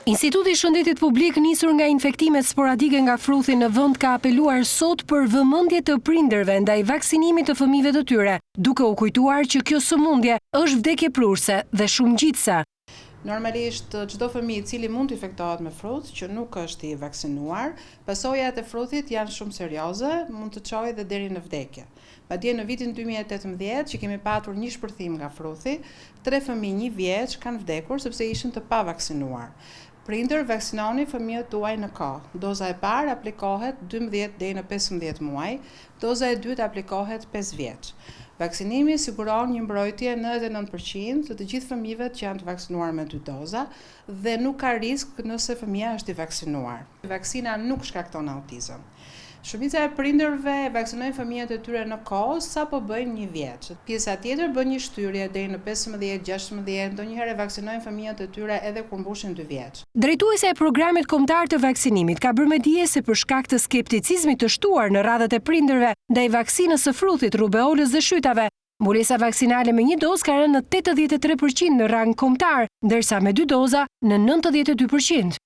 Instituti i Shëndetit Publik nisur nga infektimet sporadike nga fruthi në vend ka apeluar sot për vëmendje të prindërve ndaj vaksinimit të fëmijëve të tyre, duke u kujtuar që kjo sëmundje është vdekje prurse dhe shumë ngjitse. Normalisht, çdo fëmijë i cili mund të infektohet me fruth që nuk është i vaksinuar, pasojat e fruthit janë shumë serioze, mund të çojë dhe deri në vdekje. Madje në vitin 2018 që kemi patur një shpërthim nga fruthi, 3 fëmijë 1 vjeç kanë vdekur sepse ishin të pavaksinuar. Prindër, vaksinoni fëmijët tuaj në kohë. Doza e parë aplikohet 12 deri në 15 muaj, doza e dytë aplikohet 5 vjeç. Vaksinimi siguron një mbrojtje 99% të gjithë fëmijëve që janë të vaksinuar me 2 doza dhe nuk ka risk nëse fëmia është i vaksinuar. Vaksina nuk shkakton autizëm. Shumica e prindërve vaksinojnë fëmijët e tyre në kohë sapo bëjnë 1 vjeç. Pjesa tjetër bën një shtyrje deri në 15-16, ndonjëherë vaksinojnë fëmijët e tyre edhe kur mbushin 2 vjeç. Drejtuesja e programit kombëtar të vaksinimit ka bërë me dije se për shkak të skepticizmit të shtuar në radhët e prindërve ndaj vaksinës së fruthit, rubeolës dhe shytave, mbulesa vaksinale me 1 dozë ka rënë në 83% në rang kombëtar, ndërsa me 2 doza në 92%.